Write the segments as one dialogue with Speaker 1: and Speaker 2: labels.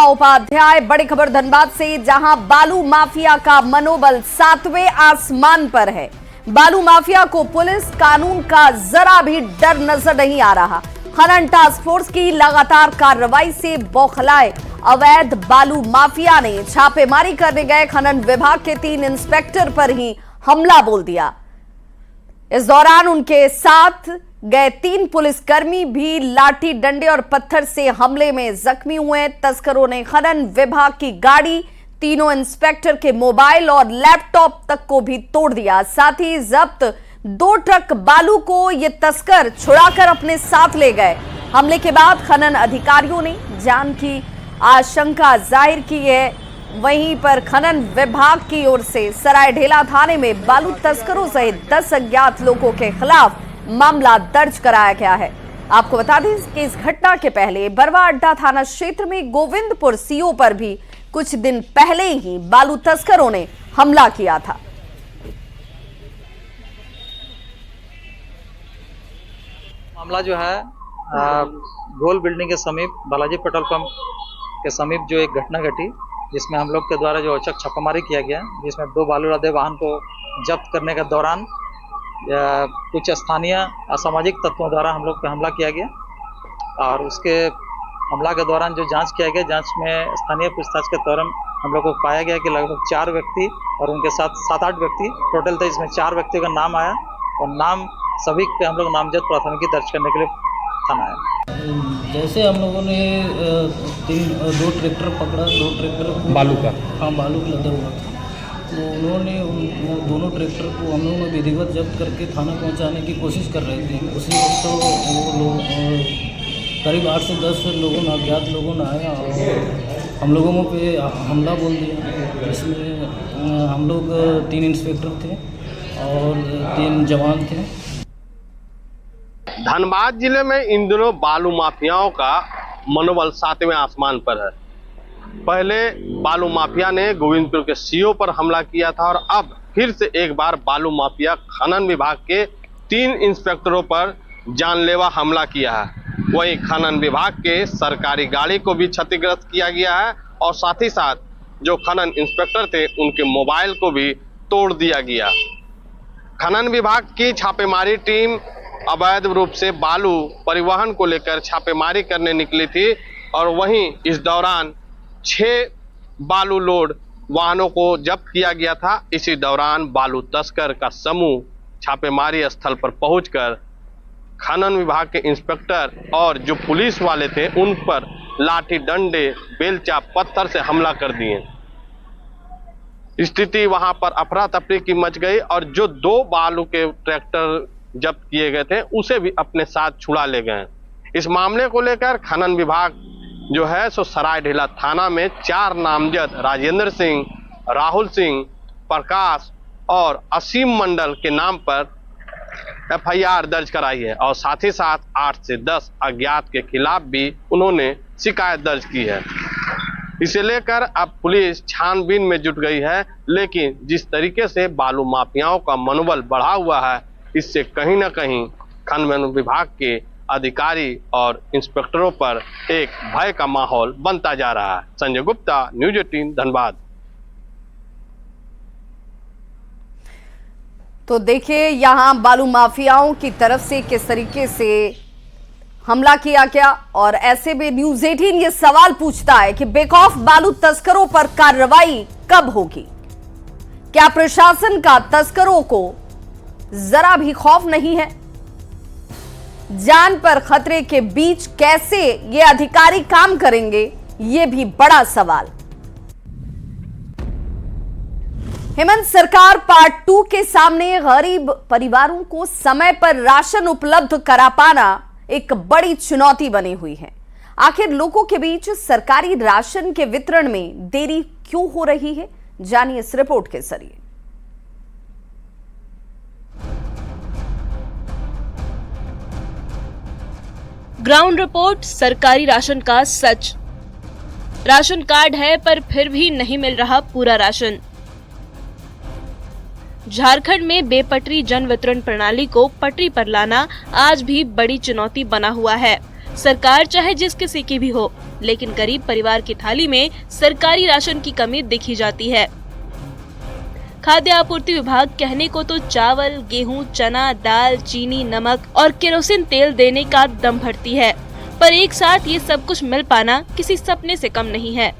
Speaker 1: उपाध्याय। बड़ी खबर धनबाद से, जहां बालू माफिया का मनोबल 7वें आसमान पर है। बालू माफिया को पुलिस कानून का जरा भी डर नजर नहीं आ रहा। खनन टास्क फोर्स की लगातार कार्रवाई से बौखलाए अवैध बालू माफिया ने छापेमारी करने गए खनन विभाग के 3 इंस्पेक्टर पर ही हमला बोल दिया। इस दौरान उनके साथ गए 3 पुलिसकर्मी भी लाठी डंडे और पत्थर से हमले में जख्मी हुए। तस्करों ने खनन विभाग की गाड़ी, तीनों इंस्पेक्टर के मोबाइल और लैपटॉप तक को भी तोड़ दिया। साथ ही जब्त 2 ट्रक बालू को ये तस्कर छुड़ाकर अपने साथ ले गए। हमले के बाद खनन अधिकारियों ने जान की आशंका जाहिर की है। वहीं पर खनन विभाग की ओर से सरायढेला थाने में बालू तस्करों सहित 10 अज्ञात लोगों के खिलाफ मामला दर्ज कराया गया है। आपको बता दें कि इस घटना के पहले बरवा अड्डा थाना क्षेत्र में गोविंदपुर सीओ पर भी कुछ दिन पहले ही बालू तस्करों ने हमला किया था।
Speaker 2: मामला जो है गोल बिल्डिंग के समीप बालाजी पेट्रोल पंप के समीप जो एक घटना घटी, जिसमें हम लोग के द्वारा जो औचक छापामारी किया गया, जिसमें 2 बालू लदे वाहन को जब्त करने के दौरान कुछ स्थानीय असामाजिक तत्वों द्वारा हम लोग पे हमला किया गया। और उसके हमला के दौरान जो जांच किया गया, जांच में स्थानीय पूछताछ के दौरान हम लोग को पाया गया कि लगभग 4 व्यक्ति और उनके साथ 7-8 व्यक्ति टोटल थे। इसमें 4 व्यक्तियों का नाम आया और नाम सभी पे हम लोग नामजद प्राथमिकी दर्ज करने के लिए थाना आया।
Speaker 3: जैसे हम लोगों ने 2 ट्रैक्टर पकड़ा, 2 ट्रैक्टर
Speaker 4: बालू का,
Speaker 3: हाँ बालू का लदा हुआ था, तो उन्होंने वो दोनों ट्रैक्टर को हम लोगों ने विधिवत जब्त करके थाना पहुंचाने की कोशिश कर रहे थे। उसी वक्त तो वो लोग करीब 8 से 10 लोगों ने, अज्ञात लोगों ने आया और हम लोगों पे हमला बोल दिया। इसमें हम लोग 3 इंस्पेक्टर थे और 3 जवान थे।
Speaker 5: धनबाद जिले में इन दिनों बालू माफियाओं का मनोबल 7वें आसमान पर है। पहले बालू माफिया ने गोविंदपुर के सीओ पर हमला किया था और अब फिर से एक बार बालू माफिया खनन विभाग के 3 इंस्पेक्टरों पर जानलेवा हमला किया है। वहीं खनन विभाग के सरकारी गाड़ी को भी क्षतिग्रस्त किया गया है और साथ ही साथ जो खनन इंस्पेक्टर थे उनके मोबाइल को भी तोड़ दिया गया। खनन विभाग की छापेमारी टीम अवैध रूप से बालू परिवहन को लेकर छापेमारी करने निकली थी और वहीं इस दौरान 6 बालू लोड वाहनों को जब्त किया गया था। इसी दौरान बालू तस्कर का समूह छापेमारी स्थल पर पहुंचकर खनन विभाग के इंस्पेक्टर और जो पुलिस वाले थे उन पर लाठी डंडे, बेलचा, पत्थर से हमला कर दिए। स्थिति वहां पर अफरा तफरी की मच गई और जो 2 बालू के ट्रैक्टर जब्त किए गए थे उसे भी अपने साथ छुड़ा ले गए। इस मामले को लेकर खनन विभाग जो है सो सरायढेला थाना में 4 नामजद राजेंद्र सिंह, राहुल सिंह, प्रकाश और असीम मंडल के नाम पर FIR दर्ज कराई है और साथ ही साथ 8 से 10 अज्ञात के खिलाफ भी उन्होंने शिकायत दर्ज की है। इसे लेकर अब पुलिस छानबीन में जुट गई है, लेकिन जिस तरीके से बालू माफियाओं का मनोबल बढ़ा हुआ है, इससे कहीं ना कहीं खनन विभाग के अधिकारी और इंस्पेक्टरों पर एक भय का माहौल बनता जा रहा है। संजय गुप्ता, न्यूज 18 धनबाद।
Speaker 1: तो देखिए यहां बालू माफियाओं की तरफ से किस तरीके से हमला किया गया और ऐसे में न्यूज 18 ये सवाल पूछता है कि बेखौफ बालू तस्करों पर कार्रवाई कब होगी? क्या प्रशासन का तस्करों को जरा भी खौफ नहीं है? जान पर खतरे के बीच कैसे ये अधिकारी काम करेंगे, ये भी बड़ा सवाल। हेमंत सरकार पार्ट 2 के सामने गरीब परिवारों को समय पर राशन उपलब्ध करा पाना एक बड़ी चुनौती बनी हुई है। आखिर लोगों के बीच सरकारी राशन के वितरण में देरी क्यों हो रही है, जानिए इस रिपोर्ट के जरिए।
Speaker 6: ग्राउंड रिपोर्ट, सरकारी राशन का सच। राशन कार्ड है पर फिर भी नहीं मिल रहा पूरा राशन। झारखंड में बेपटरी जन वितरण प्रणाली को पटरी पर लाना आज भी बड़ी चुनौती बना हुआ है। सरकार चाहे जिस किसी की भी हो, लेकिन गरीब परिवार की थाली में सरकारी राशन की कमी दिखी जाती है। खाद्य आपूर्ति विभाग कहने को तो चावल, गेहूं, चना, दाल, चीनी, नमक और केरोसिन तेल देने का दम भरती है, पर एक साथ ये सब कुछ मिल पाना किसी सपने से कम नहीं है।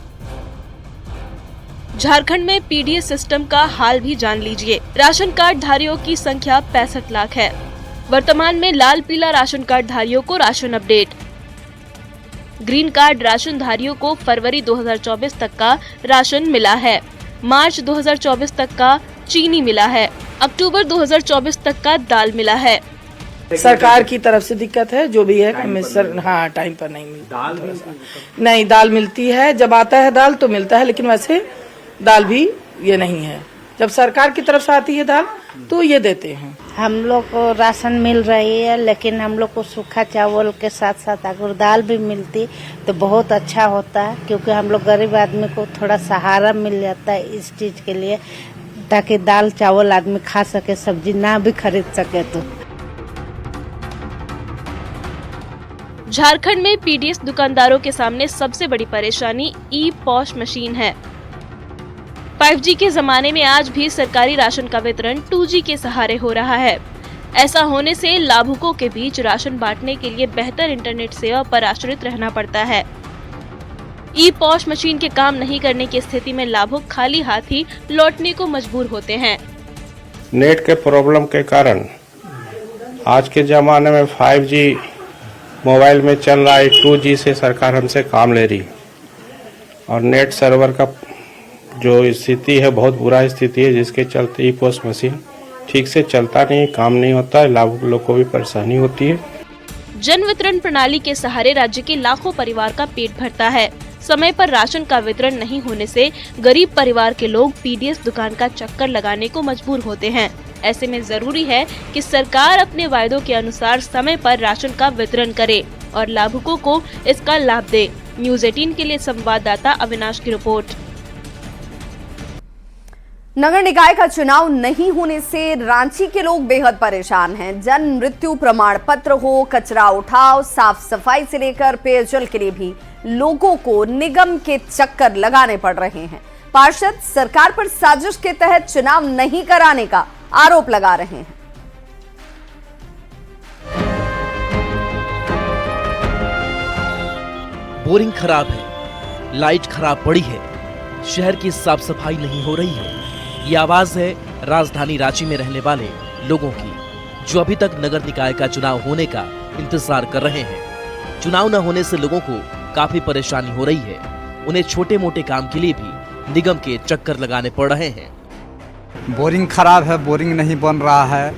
Speaker 6: झारखंड में पीडीएस सिस्टम का हाल भी जान लीजिए। राशन कार्ड धारियों की संख्या 65 लाख है। वर्तमान में लाल पीला राशन कार्ड धारियों को ration update, green card ration धारियों को फरवरी 2024 तक का राशन मिला है, मार्च 2024 तक का चीनी मिला है, अक्टूबर 2024 तक का दाल मिला है।
Speaker 4: सरकार की तरफ से दिक्कत है, जो भी है सर, हाँ टाइम पर नहीं मिलती। नहीं, दाल मिलती है, जब आता है दाल तो मिलता है, लेकिन वैसे दाल भी ये नहीं है। जब सरकार की तरफ से आती है दाल तो ये देते हैं।
Speaker 7: हम लोग को राशन मिल रही है, लेकिन हम लोग को सूखा चावल के साथ साथ अगर दाल भी मिलती तो बहुत अच्छा होता है, क्योंकि हम लोग गरीब आदमी को थोड़ा सहारा मिल जाता है इस चीज के लिए, ताकि दाल चावल आदमी खा सके, सब्जी ना भी खरीद सके। तो
Speaker 6: झारखंड में पीडीएस दुकानदारों के सामने सबसे बड़ी परेशानी ई-पॉस मशीन है। 5G के जमाने में आज भी सरकारी राशन का वितरण 2G के सहारे हो रहा है। ऐसा होने से लाभुकों के बीच राशन बांटने के लिए बेहतर इंटरनेट सेवा पर आश्रित रहना पड़ता है। ई-पॉस मशीन के काम नहीं करने की स्थिति में लाभुक खाली हाथ ही लौटने को मजबूर होते हैं।
Speaker 8: नेट के प्रॉब्लम के कारण आज के जमाने में 5G मोबाइल में चल रहा है, 2G से सरकार हमसे काम ले रही, और नेट सर्वर का जो स्थिति है बहुत बुरा स्थिति है, जिसके चलते ई-पॉस मशीन ठीक से चलता नहीं, काम नहीं होता है, लाभुक लोग को भी परेशानी होती है।
Speaker 6: जन वितरण प्रणाली के सहारे राज्य के लाखों परिवार का पेट भरता है। समय पर राशन का वितरण नहीं होने से गरीब परिवार के लोग पीडीएस दुकान का चक्कर लगाने को मजबूर होते हैं। ऐसे में जरूरी है कि सरकार अपने वायदों के अनुसार समय पर राशन का वितरण करे और लाभुकों को इसका लाभ दे। न्यूज़ 18 के लिए संवाददाता अविनाश की रिपोर्ट।
Speaker 1: नगर निकाय का चुनाव नहीं होने से रांची के लोग बेहद परेशान हैं। जन्म मृत्यु प्रमाण पत्र हो, कचरा उठाव, साफ सफाई से लेकर पेयजल के लिए भी लोगों को निगम के चक्कर लगाने पड़ रहे हैं। पार्षद सरकार पर साजिश के तहत चुनाव नहीं कराने का आरोप लगा रहे हैं।
Speaker 9: बोरिंग खराब है, लाइट खराब पड़ी है, शहर की साफ सफाई नहीं हो रही है। ये आवाज है राजधानी रांची में रहने वाले लोगों की, जो अभी तक नगर निकाय का चुनाव होने का इंतजार कर रहे हैं। चुनाव न होने से लोगों को काफी परेशानी हो रही है। उन्हें छोटे मोटे काम के लिए भी निगम के चक्कर लगाने पड़ रहे हैं।
Speaker 10: बोरिंग खराब है, बोरिंग नहीं बन रहा है।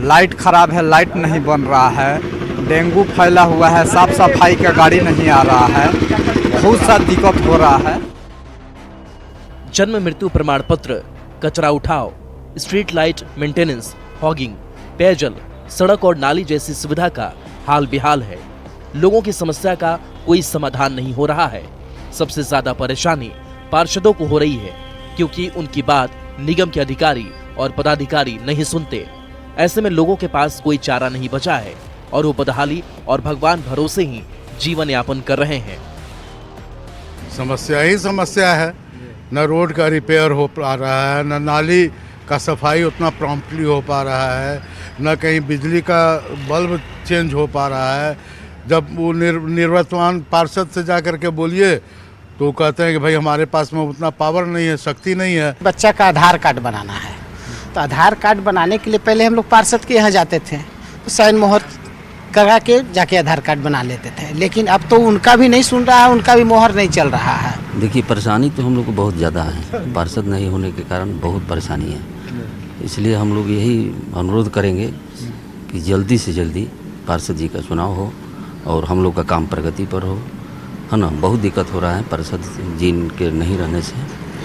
Speaker 10: लाइट खराब है, लाइट नहीं बन रहा है। डेंगू फैला हुआ है, साफ सफाई का गाड़ी नहीं आ रहा है। बहुत सा दिक्कत हो रहा है।
Speaker 9: जन्म मृत्यु प्रमाण पत्र, कचरा उठाव, स्ट्रीट लाइट मेंटेनेंस, फॉगिंग, पेयजल, सड़क और नाली जैसी सुविधा का हाल बेहाल है। लोगों की समस्या का कोई समाधान नहीं हो रहा है। सबसे ज्यादा परेशानी पार्षदों को हो रही है, क्योंकि उनकी बात निगम के अधिकारी और पदाधिकारी नहीं सुनते। ऐसे में लोगों के पास कोई चारा नहीं बचा है और वो बदहाली और भगवान भरोसे ही जीवन यापन कर रहे हैं।
Speaker 11: समस्या ही समस्या है। न रोड का रिपेयर हो पा रहा है, न नाली का सफाई उतना प्रॉम्प्टली हो पा रहा है, न कहीं बिजली का बल्ब चेंज हो पा रहा है। जब वो निर्वर्तमान पार्षद से जा कर के बोलिए तो कहते हैं कि भाई हमारे पास में उतना पावर नहीं है, शक्ति नहीं है।
Speaker 12: बच्चा का आधार कार्ड बनाना है, तो आधार कार्ड बनाने के लिए पहले हम लोग पार्षद के यहाँ जाते थे, तो साइन मोहर करा के जाके आधार कार्ड बना लेते थे, लेकिन अब तो उनका भी नहीं सुन रहा है, उनका भी मोहर नहीं चल रहा है।
Speaker 13: देखिए, परेशानी तो हम लोग को बहुत ज़्यादा है। पार्षद नहीं होने के कारण बहुत परेशानी है। इसलिए हम लोग यही अनुरोध करेंगे कि जल्दी से जल्दी पार्षद जी का चुनाव हो और हम लोग का काम प्रगति पर हो, है ना। बहुत दिक्कत हो रहा है पार्षद जी के नहीं रहने से,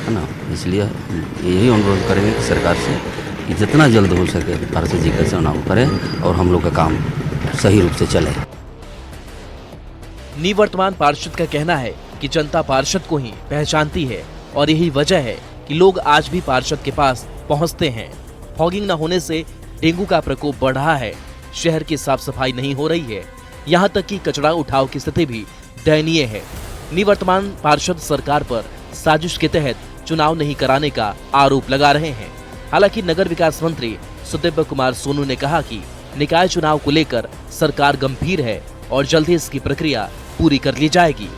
Speaker 13: है ना। इसलिए यही अनुरोध करेंगे कि सरकार से कि जितना जल्द हो सके पार्षद जी का चुनाव करें और हम लोग का काम सही रूप से चले।
Speaker 9: निवर्तमान पार्षद का कहना है कि जनता पार्षद को ही पहचानती है और यही वजह है कि लोग आज भी पार्षद के पास पहुंचते हैं। फॉगिंग न होने से डेंगू का प्रकोप बढ़ रहा है, शहर की साफ सफाई नहीं हो रही है, यहाँ तक कि कचरा उठाव की स्थिति भी दयनीय है। निवर्तमान पार्षद सरकार पर साजिश के तहत चुनाव नहीं कराने का आरोप लगा रहे हैं। हालांकि नगर विकास मंत्री सुदिव्य कुमार सोनू ने कहा कि निकाय चुनाव को लेकर सरकार गंभीर है और जल्द ही इसकी प्रक्रिया पूरी कर ली जाएगी।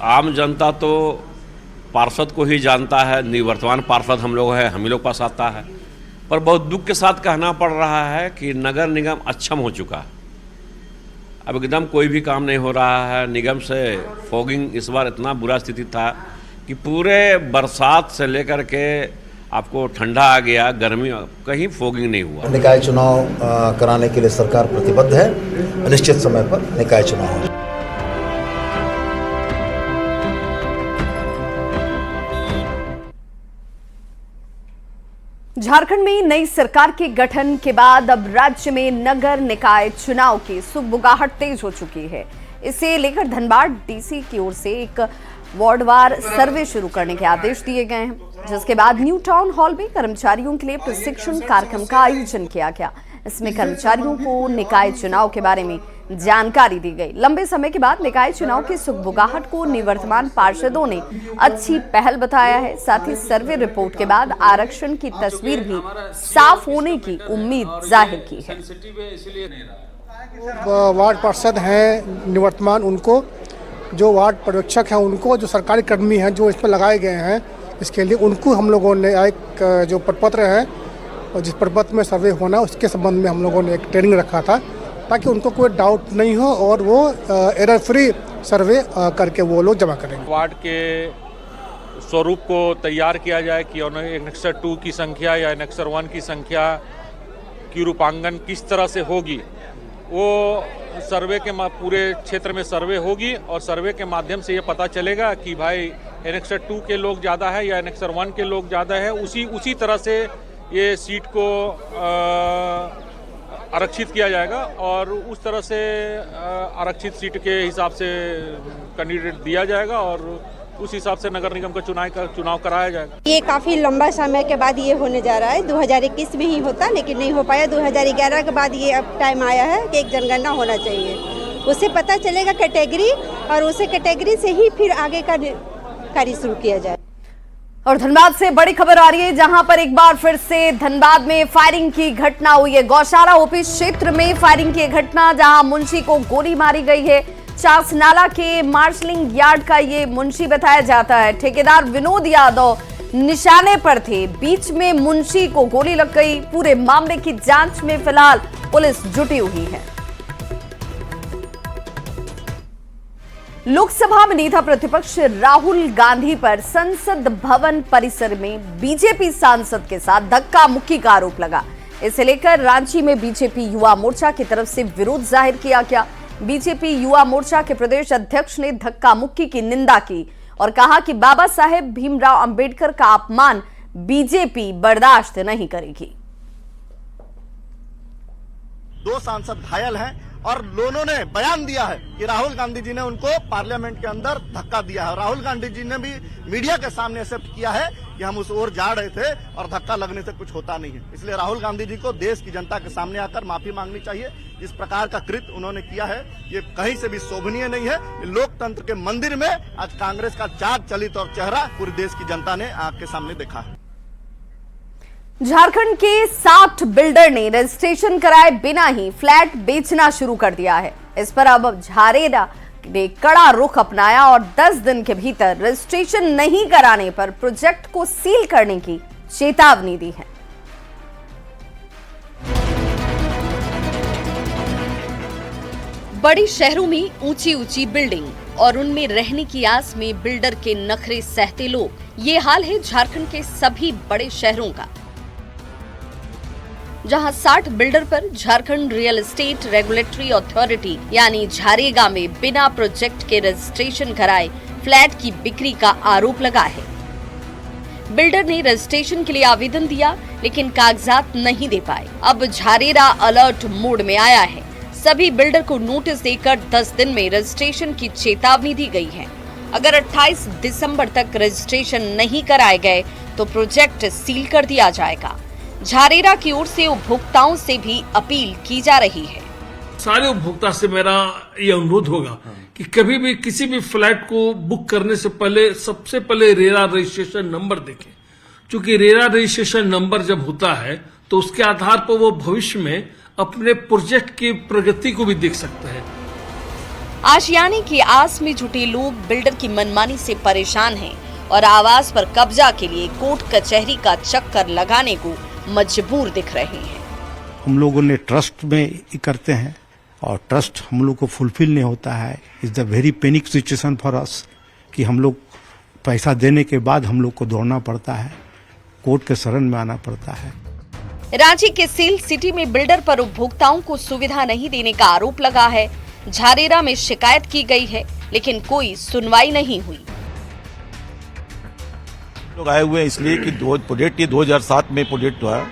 Speaker 14: आम जनता तो पार्षद को ही जानता है, निवर्तमान पार्षद हम लोग हैं, हम ही लोग पास आता है, पर बहुत दुख के साथ कहना पड़ रहा है कि नगर निगम अक्षम हो चुका है। अब एकदम कोई भी काम नहीं हो रहा है। निगम से फॉगिंग इस बार इतना बुरा स्थिति था कि पूरे बरसात से लेकर के आपको ठंडा आ गया, गर्मी, कहीं फॉगिंग नहीं हुआ।
Speaker 15: निकाय चुनाव कराने के लिए सरकार प्रतिबद्ध है। निश्चित समय पर निकाय चुनाव होगा।
Speaker 1: झारखंड में नई सरकार के गठन के बाद अब राज्य में नगर निकाय चुनाव की सुगबुगाहट तेज हो चुकी है। इसे लेकर धनबाद डीसी की ओर से एक वार्डवार सर्वे शुरू करने के आदेश दिए गए हैं, जिसके बाद न्यू टाउन हॉल में कर्मचारियों के लिए प्रशिक्षण कार्यक्रम का आयोजन किया गया। इसमें कर्मचारियों को निकाय चुनाव के बारे में जानकारी दी गई। लंबे समय के बाद निकाय चुनाव की सुगबुगाहट को निवर्तमान पार्षदों ने अच्छी पहल बताया है। साथ ही सर्वे रिपोर्ट के बाद आरक्षण की तस्वीर भी साफ होने की उम्मीद जाहिर की है।
Speaker 16: वार्ड पार्षद हैं निवर्तमान, उनको जो वार्ड पर्यवेक्षक हैं, उनको जो सरकारी कर्मी हैं जो इस पर लगाए गए हैं, इसके लिए उनको हम लोगों ने एक जो प्रपत्र है और जिस प्रपत्र में सर्वे होना उसके संबंध में हम लोगों ने एक ट्रेनिंग रखा था, ताकि उनको कोई डाउट नहीं हो और वो एरर फ्री सर्वे करके वो लोग जमा करेंगे।
Speaker 17: वार्ड के स्वरूप को तैयार किया जाए कि एनेक्सर 2 की संख्या या एनेक्सर 1 की संख्या की रूपांकन किस तरह से होगी, वो सर्वे के पूरे क्षेत्र में सर्वे होगी और सर्वे के माध्यम से ये पता चलेगा कि भाई एनेक्सर 2 के लोग ज़्यादा है या एनेक्सर 1 के लोग ज़्यादा है। उसी तरह से ये सीट को आरक्षित किया जाएगा और उस तरह से आरक्षित सीट के हिसाब से कैंडिडेट दिया जाएगा और उस हिसाब से नगर निगम का चुनाव कराया जाएगा।
Speaker 18: ये काफ़ी लंबा समय के बाद ये होने जा रहा है। 2021 में ही होता लेकिन नहीं हो पाया। 2011 के बाद ये अब टाइम आया है कि एक जनगणना होना चाहिए, उससे पता चलेगा कैटेगरी और उसे कैटेगरी से ही फिर आगे का कार्य शुरू किया जाए।
Speaker 1: और धनबाद से बड़ी खबर आ रही है, जहां पर एक बार फिर से धनबाद में फायरिंग की घटना हुई है। गौशाला ओपी क्षेत्र में फायरिंग की घटना, जहां मुंशी को गोली मारी गई है। चासनाला के मार्शलिंग यार्ड का ये मुंशी बताया जाता है। ठेकेदार विनोद यादव निशाने पर थे, बीच में मुंशी को गोली लग गई। पूरे मामले की जांच में फिलहाल पुलिस जुटी हुई है। लोकसभा में नेता प्रतिपक्ष राहुल गांधी पर संसद भवन परिसर में बीजेपी सांसद के साथ धक्का मुक्की का आरोप लगा। इसे लेकर रांची में बीजेपी युवा मोर्चा की तरफ से विरोध जाहिर किया गया। बीजेपी युवा मोर्चा के प्रदेश अध्यक्ष ने धक्का मुक्की की निंदा की और कहा कि बाबा साहेब भीमराव अंबेडकर का अपमान बीजेपी बर्दाश्त नहीं करेगी।
Speaker 19: 2 सांसद घायल हैं और दोनों ने बयान दिया है कि राहुल गांधी जी ने उनको पार्लियामेंट के अंदर धक्का दिया है। राहुल गांधी जी ने भी मीडिया के सामने एक्सेप्ट किया है कि हम उस ओर जा रहे थे और धक्का लगने से कुछ होता नहीं है। इसलिए राहुल गांधी जी को देश की जनता के सामने आकर माफी मांगनी चाहिए। इस प्रकार का कृत्य उन्होंने किया है, ये कहीं से भी शोभनीय नहीं है। लोकतंत्र के मंदिर में आज कांग्रेस का जात चलित और चेहरा पूरे देश की जनता ने आंख के सामने देखा है।
Speaker 1: झारखंड के 60 बिल्डर ने रजिस्ट्रेशन कराए बिना ही फ्लैट बेचना शुरू कर दिया है। इस पर अब झारेरा ने कड़ा रुख अपनाया और 10 दिन के भीतर रजिस्ट्रेशन नहीं कराने पर प्रोजेक्ट को सील करने की चेतावनी दी है।
Speaker 20: बड़े शहरों में ऊंची ऊंची बिल्डिंग और उनमें रहने की आस में बिल्डर के नखरे सहते लोग, ये हाल है झारखंड के सभी बड़े शहरों का। जहां 60 बिल्डर पर Jharkhand real estate regulatory authority यानी झारेगा में बिना प्रोजेक्ट के रजिस्ट्रेशन कराए फ्लैट की बिक्री का आरोप लगा है। बिल्डर ने रजिस्ट्रेशन के लिए आवेदन दिया लेकिन कागजात नहीं दे पाए। अब झारेरा अलर्ट मोड में आया है। सभी बिल्डर को नोटिस देकर 10 दिन में रजिस्ट्रेशन की चेतावनी दी गई है। अगर 28 दिसंबर तक रजिस्ट्रेशन नहीं कराए गए तो प्रोजेक्ट सील कर दिया जाएगा। झारेरा की ओर से उपभोक्ताओं से भी अपील की जा रही है।
Speaker 21: सारे उपभोक्ता से मेरा ये अनुरोध होगा कि कभी भी किसी भी फ्लैट को बुक करने से पहले सबसे पहले रेरा रजिस्ट्रेशन नंबर देखें, क्योंकि रेरा रजिस्ट्रेशन नंबर जब होता है तो उसके आधार पर वो भविष्य में अपने प्रोजेक्ट की प्रगति को भी देख सकते हैं।
Speaker 20: आशियाने की आस में जुटे लोग बिल्डर की मनमानी से परेशान हैं और आवास पर कब्जा के लिए कोर्ट कचहरी का चक्कर लगाने को मजबूर दिख रहे हैं।
Speaker 22: हम लोगों ने ट्रस्ट में करते हैं और ट्रस्ट हम लोग को फुलफिल नहीं होता है। It's the very panic situation for us कि हम लोग पैसा देने के बाद हम लोग को दौड़ना पड़ता है, कोर्ट के शरण में आना पड़ता है।
Speaker 20: रांची के सेल सिटी में बिल्डर पर उपभोक्ताओं को सुविधा नहीं देने का आरोप लगा है। झारेरा में शिकायत की गई है लेकिन कोई सुनवाई नहीं हुई।
Speaker 23: लोग आए हुए हैं इसलिए कि प्रोजेक्ट ये 2007 में प्रोजेक्ट हुआ,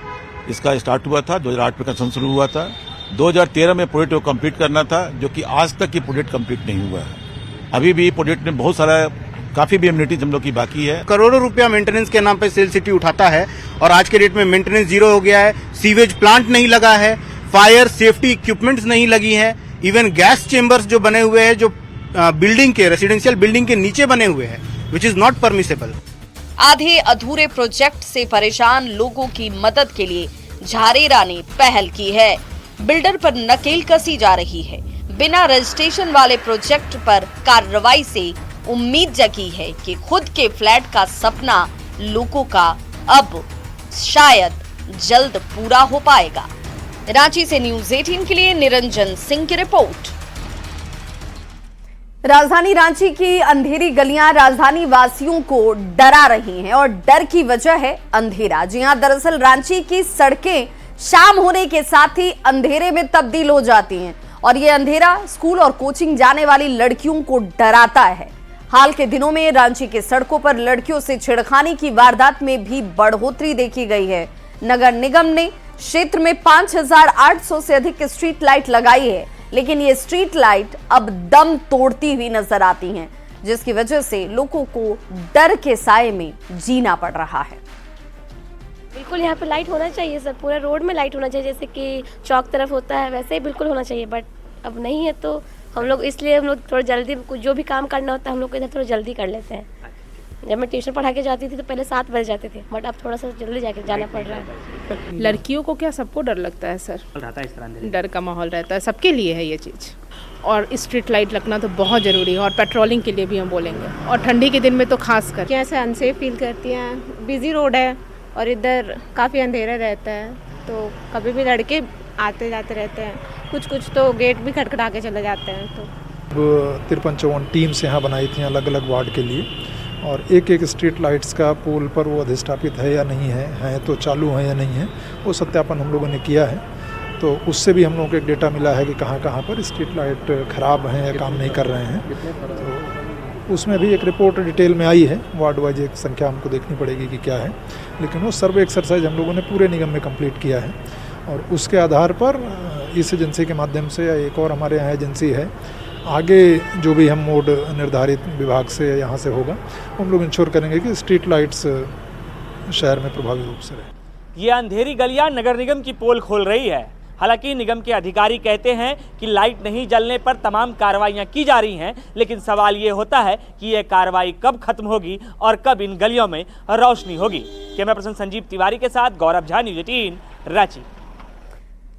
Speaker 23: इसका स्टार्ट हुआ था, 2008 में कंस्ट्रक्शन शुरू हुआ था, 2013 में प्रोजेक्ट को कंप्लीट करना था, जो कि आज तक ये प्रोजेक्ट कंप्लीट नहीं हुआ है। अभी भी प्रोजेक्ट में बहुत सारा काफी भी एमिनिटीज हम लोग की बाकी है।
Speaker 24: करोड़ों रुपया मेंटेनेंस के नाम पे सेल सिटी उठाता है और आज के डेट में मेंटेनेंस जीरो हो गया है। सीवेज प्लांट नहीं लगा है, फायर सेफ्टी इक्विपमेंट्स नहीं लगी है, इवन गैस चेम्बर्स जो बने हुए हैं जो बिल्डिंग के रेसिडेंशियल बिल्डिंग के नीचे बने हुए हैं, विच इज नॉट परमिसेबल।
Speaker 20: आधे अधूरे प्रोजेक्ट से परेशान लोगों की मदद के लिए झारेरा ने पहल की है। बिल्डर पर नकेल कसी जा रही है। बिना रजिस्ट्रेशन वाले प्रोजेक्ट पर कार्रवाई से उम्मीद जगी है कि खुद के फ्लैट का सपना लोगों का अब शायद जल्द पूरा हो पाएगा। रांची से न्यूज़ 18 के लिए निरंजन सिंह की रिपोर्ट।
Speaker 1: राजधानी रांची की अंधेरी गलियां राजधानी वासियों को डरा रही हैं और डर की वजह है अंधेरा। जी हां, दरअसल रांची की सड़कें शाम होने के साथ ही अंधेरे में तब्दील हो जाती हैं और ये अंधेरा स्कूल और कोचिंग जाने वाली लड़कियों को डराता है। हाल के दिनों में रांची के सड़कों पर लड़कियों से छेड़खानी की वारदात में भी बढ़ोतरी देखी गई है। नगर निगम ने क्षेत्र में 5800 से अधिक स्ट्रीट लाइट लगाई है, लेकिन ये स्ट्रीट लाइट अब दम तोड़ती हुई नजर आती हैं, जिसकी वजह से लोगों को डर के साए में जीना पड़ रहा है।
Speaker 25: बिल्कुल यहाँ पे लाइट होना चाहिए सर, पूरे रोड में लाइट होना चाहिए, जैसे कि चौक तरफ होता है वैसे ही बिल्कुल होना चाहिए, बट अब नहीं है तो हम लोग थोड़ा जल्दी जो भी काम करना होता है हम लोग इधर थोड़ा जल्दी कर लेते हैं। जब मैं ट्यूशन पढ़ा के जाती थी तो पहले 7 बजे जाते थे, बट अब थोड़ा सा जल्दी जाना पड़ रहा है।
Speaker 26: लड़कियों को क्या, सबको डर लगता है सर, डर का माहौल रहता है, सबके लिए है ये चीज़। और स्ट्रीट लाइट लगना तो बहुत ज़रूरी है और पेट्रोलिंग के लिए भी हम बोलेंगे, और ठंडी के दिन में तो खास कर।
Speaker 27: कैसे अनसेफ फील करती हैं, बिजी रोड है और इधर काफ़ी अंधेरा रहता है, तो कभी भी लड़के आते जाते रहते हैं, कुछ तो गेट भी खटखटा के चले जाते हैं। तो
Speaker 28: 53-54 टीम्स यहाँ बनाई थी अलग अलग वार्ड के लिए, और एक स्ट्रीट लाइट्स का पोल पर वो अधिष्ठापित है या नहीं है तो चालू है या नहीं है, वो सत्यापन हम लोगों ने किया है। तो उससे भी हम लोगों को एक डेटा मिला है कि कहाँ पर स्ट्रीट लाइट ख़राब हैं या काम नहीं कर रहे हैं। तो उसमें भी एक रिपोर्ट डिटेल में आई है, वार्ड वाइज एक संख्या हमको देखनी पड़ेगी कि क्या है, लेकिन वो सर्वे एक्सरसाइज हम लोगों ने पूरे निगम में कंप्लीट किया है और उसके आधार पर इस एजेंसी के माध्यम से या एक और हमारे यहाँ एजेंसी है, आगे जो भी हम मोड निर्धारित विभाग से यहाँ से होगा हम लोग इंश्योर करेंगे कि स्ट्रीट लाइट्स शहर में प्रभावी रूप से रहे।
Speaker 29: ये अंधेरी गलियां नगर निगम की पोल खोल रही है। हालांकि निगम के अधिकारी कहते हैं कि लाइट नहीं जलने पर तमाम कार्रवाइयां की जा रही हैं, लेकिन सवाल ये होता है कि ये कार्रवाई कब खत्म होगी और कब इन गलियों में रोशनी होगी। कैमरा पर्सन संजीव तिवारी के साथ गौरव झा, न्यूज़ 18 रांची।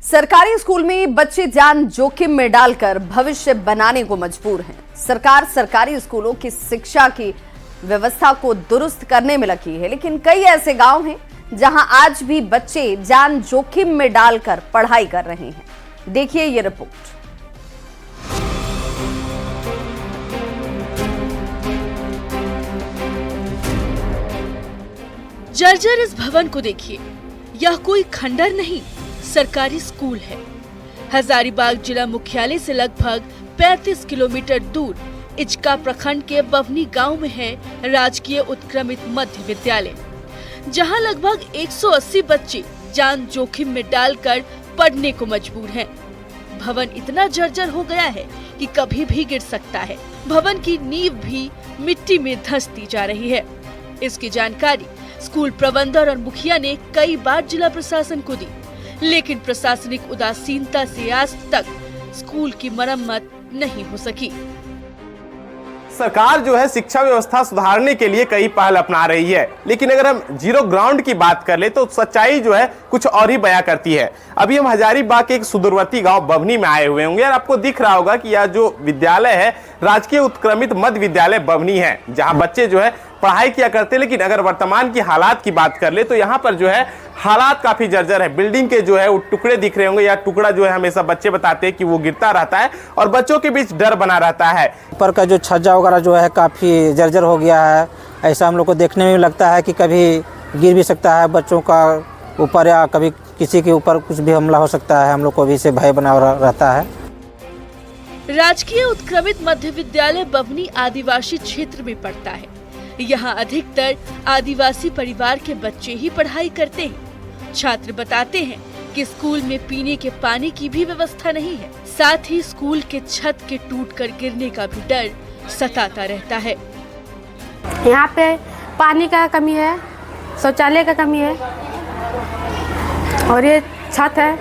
Speaker 1: सरकारी स्कूल में बच्चे जान जोखिम में डालकर भविष्य बनाने को मजबूर हैं। सरकार सरकारी स्कूलों की शिक्षा की व्यवस्था को दुरुस्त करने में लगी है, लेकिन कई ऐसे गांव हैं जहां आज भी बच्चे जान जोखिम में डालकर पढ़ाई कर रहे हैं। देखिए ये रिपोर्ट।
Speaker 30: जर्जर इस भवन को देखिए, यह कोई खंडर नहीं, सरकारी स्कूल है। हजारीबाग जिला मुख्यालय से लगभग 35 किलोमीटर दूर इचका प्रखंड के बवनी गांव में है राजकीय उत्क्रमित मध्य विद्यालय, जहां लगभग 180 बच्चे जान जोखिम में डालकर पढ़ने को मजबूर हैं। भवन इतना जर्जर हो गया है कि कभी भी गिर सकता है। भवन की नींव भी मिट्टी में धंसती जा रही है। इसकी जानकारी स्कूल प्रबंधक और मुखिया ने कई बार जिला प्रशासन को दी, लेकिन प्रशासनिक उदासीनता से आज तक स्कूल की मरम्मत नहीं हो सकी।
Speaker 2: सरकार जो है शिक्षा व्यवस्था सुधारने के लिए कई पहल अपना रही है, लेकिन अगर हम जीरो ग्राउंड की बात कर ले तो सच्चाई जो है कुछ और ही बयां करती है। अभी हम हजारीबाग के एक सुदूरवर्ती गांव बभनी में आए हुए होंगे और आपको दिख रहा होगा कि यह जो विद्यालय है राजकीय उत्क्रमित मध्य विद्यालय बभनी है, जहां बच्चे जो है पढ़ाई किया करते हैं। लेकिन अगर वर्तमान की हालात की बात कर ले तो यहाँ पर जो है हालात काफी जर्जर है। बिल्डिंग के जो है वो टुकड़े दिख रहे होंगे, या टुकड़ा जो है हमेशा बच्चे बताते हैं कि वो गिरता रहता है और बच्चों के बीच डर बना रहता है।
Speaker 3: ऊपर का जो छज्जा वगैरह जो है काफ़ी जर्जर हो गया है। ऐसा हम लोग को देखने में लगता है कि कभी गिर भी सकता है बच्चों का ऊपर, या कभी किसी के ऊपर कुछ भी हमला हो सकता है। हम लोग को भी इससे भय बना रहता है।
Speaker 30: राजकीय उत्क्रमित मध्य विद्यालय बभनी आदिवासी क्षेत्र में पड़ता है। यहाँ अधिकतर आदिवासी परिवार के बच्चे ही पढ़ाई करते हैं। छात्र बताते हैं कि स्कूल में पीने के पानी की भी व्यवस्था नहीं है, साथ ही स्कूल के छत के टूटकर गिरने का भी डर सताता रहता है।
Speaker 25: यहाँ पे पानी का कमी है, शौचालय का कमी है, और ये छत है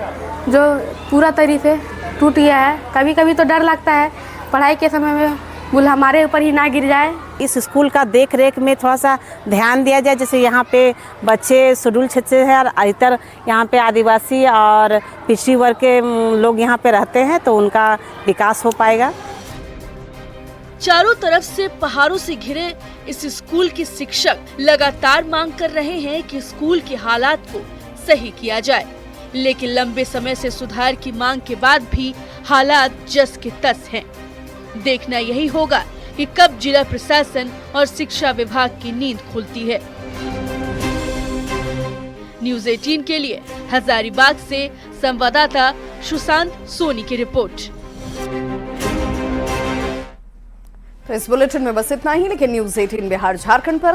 Speaker 25: जो पूरा तरीके से टूट गया है। कभी कभी तो डर लगता है पढ़ाई के समय में बुल हमारे ऊपर ही ना गिर जाए।
Speaker 4: इस स्कूल का देख रेख में थोड़ा सा ध्यान दिया जाए। जैसे यहाँ पे बच्चे शेड्यूल क्षेत्र से है और अधिकतर यहाँ पे आदिवासी और पिछड़ी वर्ग के लोग यहाँ पे रहते हैं, तो उनका विकास हो पाएगा।
Speaker 30: चारों तरफ से पहाड़ों से घिरे इस स्कूल के शिक्षक लगातार मांग कर रहे हैं कि स्कूल के हालात को सही किया जाए, लेकिन लंबे समय से सुधार की मांग के बाद भी हालात जस के तस हैं। देखना यही होगा कि कब जिला प्रशासन और शिक्षा विभाग की नींद खुलती है। न्यूज़ 18 के लिए हजारीबाग से संवाददाता सुशांत सोनी की रिपोर्ट।
Speaker 1: तो इस बुलेटिन में बस इतना ही, लेकिन न्यूज़ 18 बिहार झारखंड पर